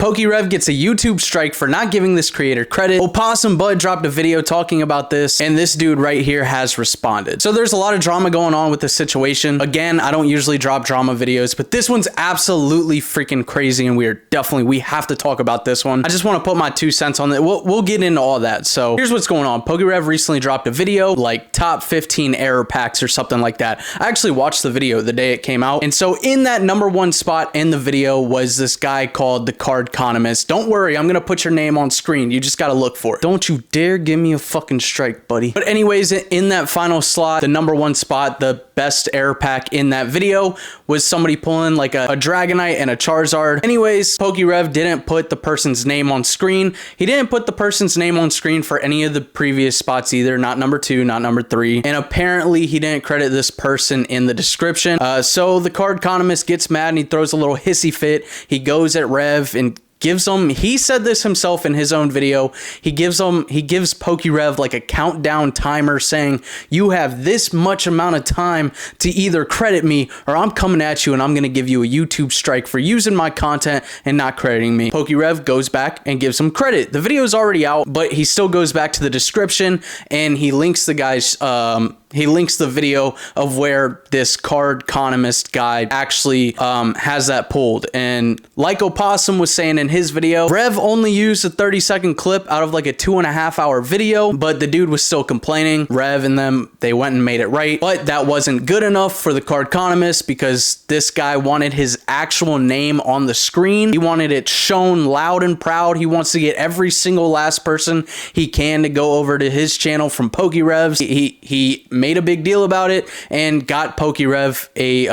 PokeRev gets a YouTube strike for not giving this creator credit. Opossum Bud dropped a video talking about this, and this dude right here has responded. So there's a lot of drama going on with this situation. Again, I don't usually drop drama videos, but this one's absolutely freaking crazy, and we have to talk about this one. I just want to put my 2 cents on it. We'll get into all that. So here's what's going on. PokeRev recently dropped a video, like top 15 error packs or something like that. I actually watched the video the day it came out, and so in that #1 spot in the video was this guy called the Card Economist. Don't worry, I'm gonna put your name on screen. You just gotta look for it. Don't you dare give me a fucking strike, buddy. But anyways, in that final slot, the #1 spot, the best error pack in that video was somebody pulling like a Dragonite and a Charizard. Anyways, PokeRev didn't put the person's name on screen. He didn't put the person's name on screen for any of the previous spots either, not #2, not #3. And apparently he didn't credit this person in the description. So the Card Economist gets mad and he throws a little hissy fit. He goes at Rev and gives him, he said this himself in his own video, he gives PokeRev like a countdown timer saying, you have this much amount of time to either credit me or I'm coming at you and I'm going to give you a YouTube strike for using my content and not crediting me. PokeRev goes back and gives him credit. The video is already out, but he still goes back to the description and he links the guy's, he links the video of where this Card Economist guy actually has that pulled. And like Opossum was saying in his video, Rev only used a 30-second clip out of like a 2.5-hour video, but the dude was still complaining. Rev and them, they went and made it right. But that wasn't good enough for the Card Economist because this guy wanted his actual name on the screen. He wanted it shown loud and proud. He wants to get every single last person he can to go over to his channel from PokeRevs. He made a big deal about it and got PokeRev a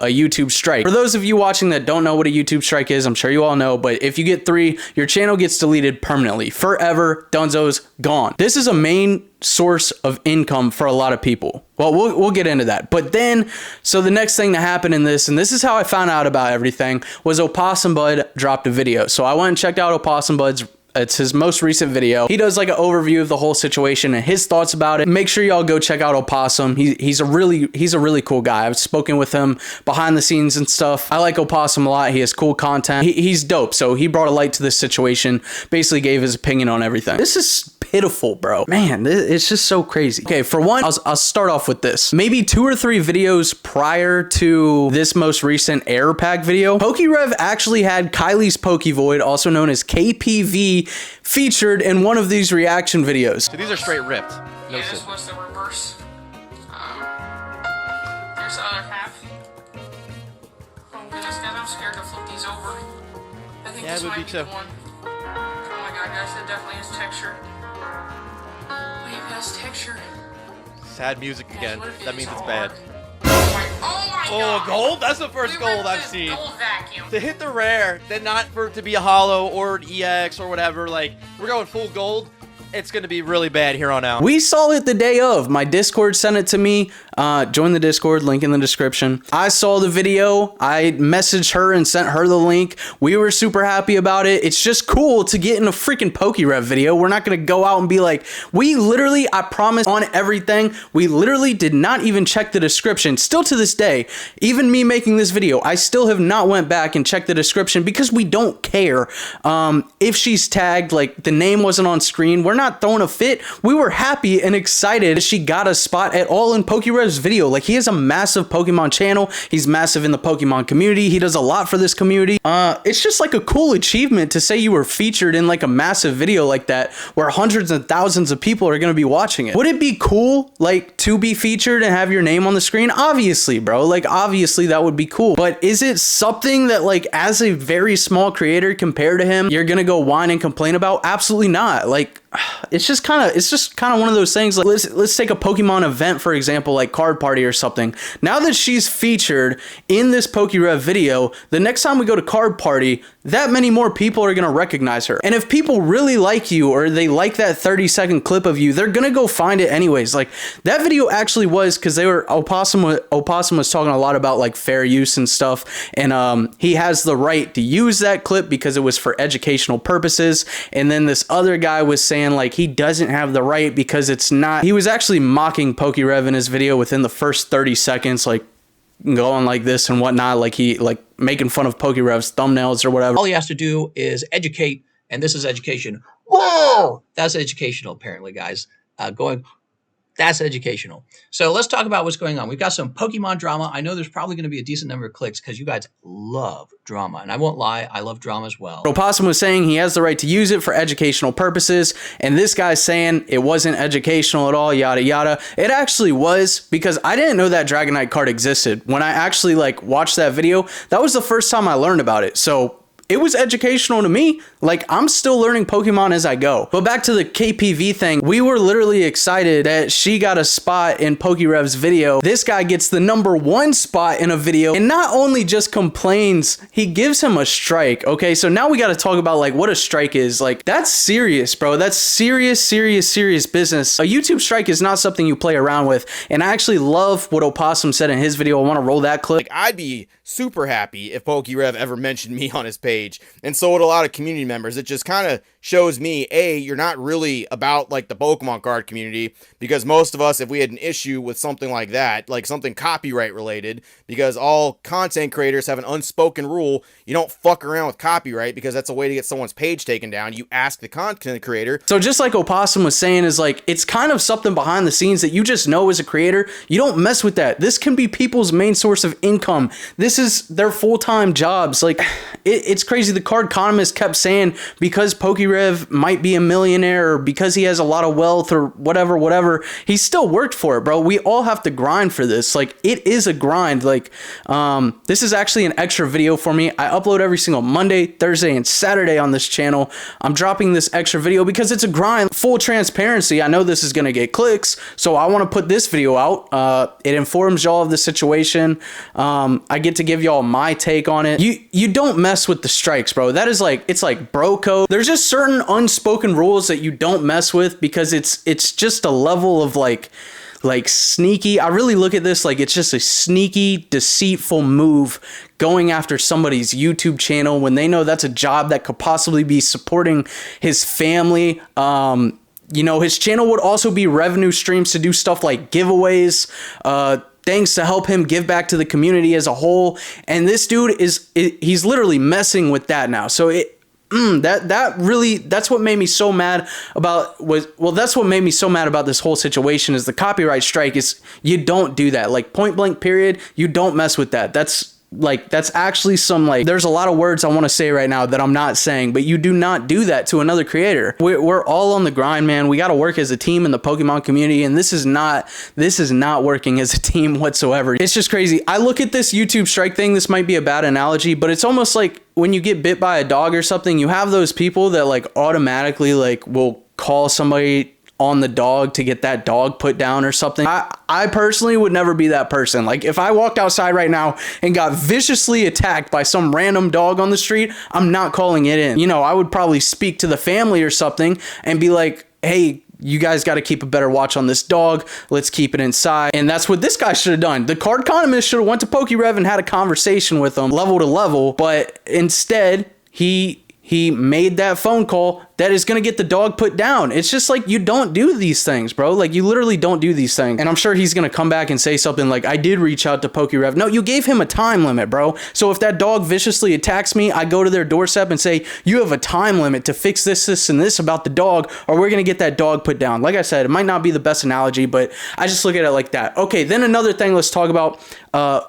YouTube strike. For those of you watching that don't know what a YouTube strike is, I'm sure you all know, but if you get 3, your channel gets deleted permanently, forever. Dunzo's gone. This is a main source of income for a lot of people. Well, we'll get into that. But then, so the next thing that happened in this, and this is how I found out about everything, was Opossum Bud dropped a video. So I went and checked out Opossum Bud's, it's his most recent video. He does like an overview of the whole situation and his thoughts about it. Make sure y'all go check out Opossum. He's a really cool guy. I've spoken with him behind the scenes and stuff. I like Opossum a lot. He has cool content. He's dope. So he brought a light to this situation, basically gave his opinion on everything. This is pitiful, bro. Man, it's just so crazy. Okay, for one, I'll start off with this. Maybe 2 or 3 videos prior to this most recent error pack video, PokeRev actually had Kylie's Pokevoid, also known as KPV, featured in one of these reaction videos. So these are straight ripped. No yeah, this was the reverse. There's the other half. Oh goodness, guys, I'm scared to flip these over. I think this might be the one. Oh my god, guys, that definitely has texture. Wait, it has texture. Sad music again. That means it's bad. Oh my god. Gold? That's the first gold I've seen. Gold vacuum. To hit the rare, then not for it to be a hollow or an EX or whatever, like, we're going full gold. It's going to be really bad here on out. We saw it the day of. My Discord sent it to me. Join the Discord, link in the description. I saw the video. I messaged her and sent her the link. We were super happy about it. It's just cool to get in a freaking PokeRev video. We're not going to go out and be like, we literally, I promise on everything, we literally did not even check the description. Still to this day, even me making this video, I still have not went back and checked the description because we don't care if she's tagged, like the name wasn't on screen. We're not throwing a fit. We were happy and excited she got a spot at all in PokeRev's video. Like, he has a massive Pokemon channel. He's massive in the Pokemon community. He does a lot for this community. It's just like a cool achievement to say you were featured in like a massive video like that where hundreds and thousands of people are going to be watching it. Would it be cool like to be featured and have your name on the screen? Obviously, bro. Like, obviously that would be cool. But is it something that, like, as a very small creator compared to him, you're going to go whine and complain about? Absolutely not. Like, it's just kind of one of those things. Like, let's take a Pokemon event, for example, like Card Party or something. Now that she's featured in this PokeRev video, the next time we go to Card Party, that many more people are going to recognize her. And if people really like you or they like that 30-second clip of you, they're going to go find it anyways. Like, that video actually was because Opossum was talking a lot about like fair use and stuff. And he has the right to use that clip because it was for educational purposes. And then this other guy was saying like he doesn't have the right because it's not. He was actually mocking PokeRev in his video within the first 30 seconds. Like, going like this and whatnot, like he like making fun of PokeRev's thumbnails or whatever. All he has to do is educate, and this is education. Whoa! That's educational, apparently, guys. That's educational. So let's talk about what's going on. We've got some Pokemon drama. I know there's probably going to be a decent number of clicks because you guys love drama. And I won't lie, I love drama as well. Opossum was saying he has the right to use it for educational purposes. And this guy's saying it wasn't educational at all, yada, yada. It actually was, because I didn't know that Dragonite card existed. When I actually like watched that video, that was the first time I learned about it. So it was educational to me. Like, I'm still learning Pokemon as I go. But back to the KPV thing, we were literally excited that she got a spot in PokeRev's video. This guy gets the #1 spot in a video and not only just complains, he gives him a strike. Okay, so now we got to talk about like what a strike is. Like, that's serious, bro. That's serious, serious, serious business. A YouTube strike is not something you play around with. And I actually love what Opossum said in his video. I want to roll that clip. Like, I'd be super happy if PokeRev ever mentioned me on his page, and so would a lot of community members. It just kind of shows me, A, you're not really about like the Pokemon card community, because most of us, if we had an issue with something like that, like something copyright related, because all content creators have an unspoken rule, you don't fuck around with copyright, because that's a way to get someone's page taken down. You ask the content creator. So just like Opossum was saying, is like, it's kind of something behind the scenes that you just know as a creator. You don't mess with that. This can be people's main source of income. This is their full-time jobs. Like, it's crazy. The card economist kept saying because PokeRev might be a millionaire or because he has a lot of wealth or whatever, he still worked for it, bro. We all have to grind for this. Like, it is a grind. Like, this is actually an extra video for me. I upload every single Monday, Thursday, and Saturday on this channel. I'm dropping this extra video because it's a grind. Full transparency. I know this is going to get clicks, so I want to put this video out. It informs y'all of the situation. I get to give y'all my take on it. You don't mess with the strikes, bro. That is like, it's like bro code. There's just certain unspoken rules that you don't mess with because it's just a level of like sneaky. I really look at this like it's just a sneaky, deceitful move going after somebody's YouTube channel when they know that's a job that could possibly be supporting his family. You know, his channel would also be revenue streams to do stuff like giveaways, things to help him give back to the community as a whole. And this dude he's literally messing with that now. So that's what made me so mad about that's what made me so mad about this whole situation is the copyright strike. Is you don't do that. Like, point blank period, you don't mess with that. That's actually some, like, there's a lot of words I want to say right now that I'm not saying, but you do not do that to another creator. We're all on the grind, man. We got to work as a team in the Pokemon community, and this is not working as a team whatsoever. It's just crazy. I look at this YouTube strike thing, this might be a bad analogy, but it's almost like when you get bit by a dog or something, you have those people that like automatically like will call somebody on the dog to get that dog put down or something. I personally would never be that person. Like, if I walked outside right now and got viciously attacked by some random dog on the street, I'm not calling it in. You know, I would probably speak to the family or something and be like, hey, you guys got to keep a better watch on this dog. Let's keep it inside. And that's what this guy should have done. The card economist should have went to PokeRev and had a conversation with him level to level, but instead he made that phone call that is going to get the dog put down. It's just like, you don't do these things, bro. Like, you literally don't do these things. And I'm sure he's going to come back and say something like, I did reach out to PokeRev. No, you gave him a time limit, bro. So if that dog viciously attacks me, I go to their doorstep and say, you have a time limit to fix this, this, and this about the dog, or we're going to get that dog put down. Like I said, it might not be the best analogy, but I just look at it like that. Okay, then another thing let's talk about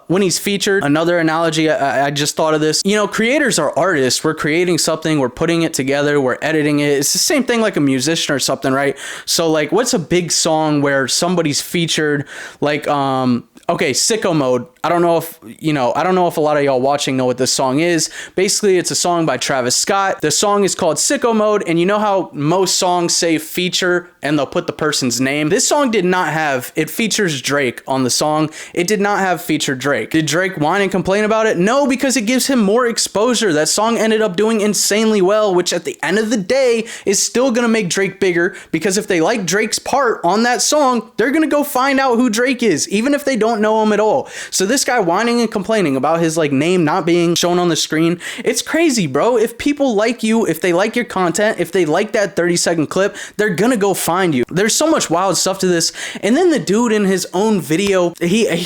when he's featured. Another analogy, I just thought of this. You know, creators are artists. We're creating something, we're putting it together, we're editing it. It's the same thing like a musician or something, right? So like, what's a big song where somebody's featured? Like, okay, Sicko Mode. I don't know if a lot of y'all watching know what this song is. Basically, it's a song by Travis Scott. The song is called Sicko Mode, and you know how most songs say feature and they'll put the person's name? This song did not have, it features Drake on the song. It did not have featured Drake. Did Drake whine and complain about it? No, because it gives him more exposure. That song ended up doing insanely well, which at the end of the day is still gonna make Drake bigger, because if they like Drake's part on that song, they're gonna go find out who Drake is, even if they don't know him at all. So this guy whining and complaining about his like name not being shown on the screen, it's crazy, bro. If people like you, if they like your content, if they like that 30-second clip, they're gonna go find you. There's so much wild stuff to this. And then the dude in his own video, he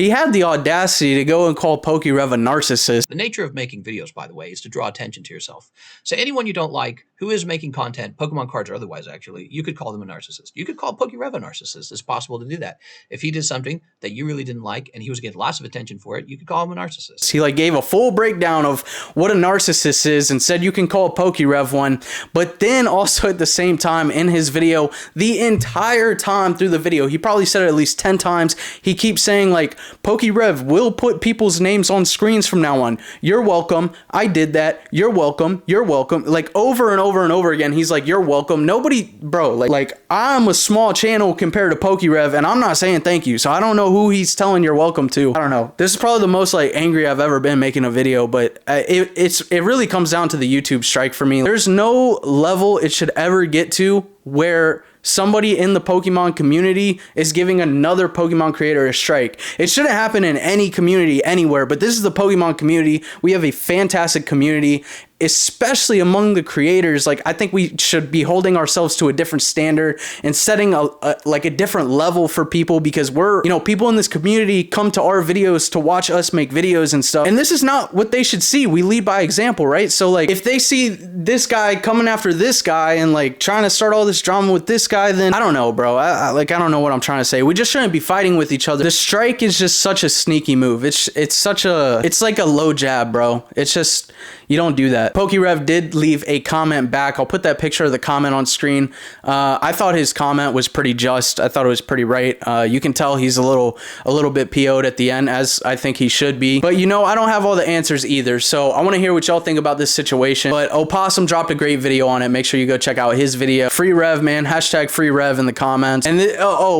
had the audacity to go and call PokeRev a narcissist. The nature of making videos, by the way, is to draw attention to yourself. So anyone you don't like who is making content, Pokemon cards or otherwise, actually, you could call them a narcissist. You could call PokeRev a narcissist. It's possible to do that. If he did something that you really didn't like and he was getting lots of attention for it, you could call him a narcissist. He like gave a full breakdown of what a narcissist is and said you can call PokeRev one, but then also at the same time in his video, the entire time through the video, he probably said it at least 10 times, he keeps saying like, PokeRev will put people's names on screens from now on. You're welcome. I did that. You're welcome. You're welcome. Like over and over and over again, he's like, you're welcome. Nobody, bro, like I'm a small channel compared to PokeRev and I'm not saying thank you. So I don't know who he's telling you're welcome to. I don't know. This is probably the most like angry I've ever been making a video, but it really comes down to the YouTube strike for me. There's no level it should ever get to where somebody in the Pokemon community is giving another Pokemon creator a strike. It shouldn't happen in any community anywhere, but this is the Pokemon community. We have a fantastic community, especially among the creators. Like, I think we should be holding ourselves to a different standard and setting a different level for people, because we're, you know, people in this community come to our videos to watch us make videos and stuff. And this is not what they should see. We lead by example, right? So like, if they see this guy coming after this guy and like trying to start all this drama with this guy, then I don't know, bro. I don't know what I'm trying to say. We just shouldn't be fighting with each other. The strike is just such a sneaky move. It's like a low jab, bro. It's just, you don't do that. PokeRev did leave a comment back. I'll put that picture of the comment on screen. I thought his comment was pretty just. I thought it was pretty right. You can tell he's a little bit PO'd at the end, as I think he should be. But you know, I don't have all the answers either. So I want to hear what y'all think about this situation. But Opossum dropped a great video on it. Make sure you go check out his video. Free Rev, man. Hashtag free Rev in the comments. And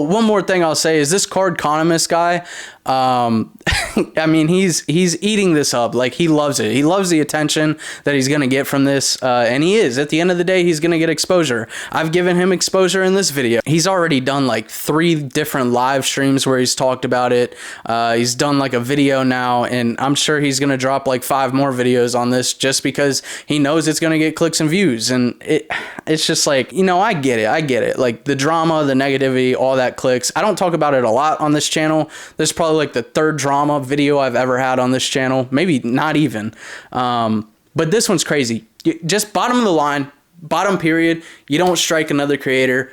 one more thing I'll say is this card economist guy. I mean, he's eating this up. Like, he loves it. He loves the attention that he's going to get from this. And he is. At the end of the day, he's going to get exposure. I've given him exposure in this video. He's already done like 3 different live streams where he's talked about it. He's done like a video now, and I'm sure he's going to drop like 5 more videos on this just because he knows it's going to get clicks and views. And it's just like, you know, I get it. Like, the drama, the negativity, all that clicks. I don't talk about it a lot on this channel. There's probably like the 3rd drama video I've ever had on this channel. Maybe not even. But this one's crazy. Just bottom of the line, bottom period. You don't strike another creator.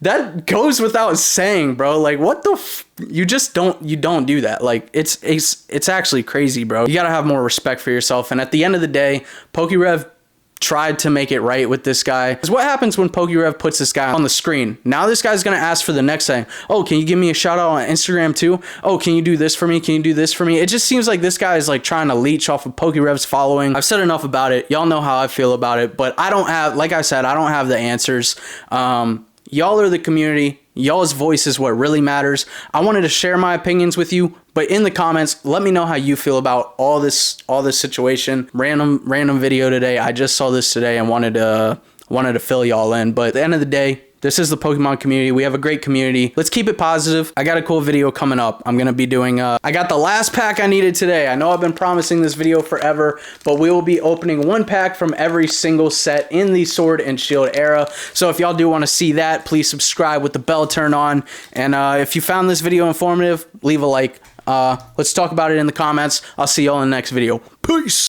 That goes without saying, bro. Like, what the you don't do that. Like, it's actually crazy, bro. You gotta have more respect for yourself. And at the end of the day, PokeRev tried to make it right with this guy. Because what happens when PokeRev puts this guy on the screen? Now this guy's gonna ask for the next thing. Oh, can you give me a shout out on Instagram too? Oh, can you do this for me? Can you do this for me? It just seems like this guy is like trying to leech off of PokeRev's following. I've said enough about it. Y'all know how I feel about it, but I don't have, like I said, I don't have the answers. Y'all are the community. Y'all's voice is what really matters. I wanted to share my opinions with you, but in the comments, let me know how you feel about all this situation. Random video today. I just saw this today and wanted to fill y'all in. But at the end of the day, this is the Pokemon community. We have a great community. Let's keep it positive. I got a cool video coming up. I'm going to be doing, I got the last pack I needed today. I know I've been promising this video forever, but we will be opening 1 pack from every single set in the Sword and Shield era. So if y'all do want to see that, please subscribe with the bell turned on. And if you found this video informative, leave a like. Let's talk about it in the comments. I'll see y'all in the next video. Peace.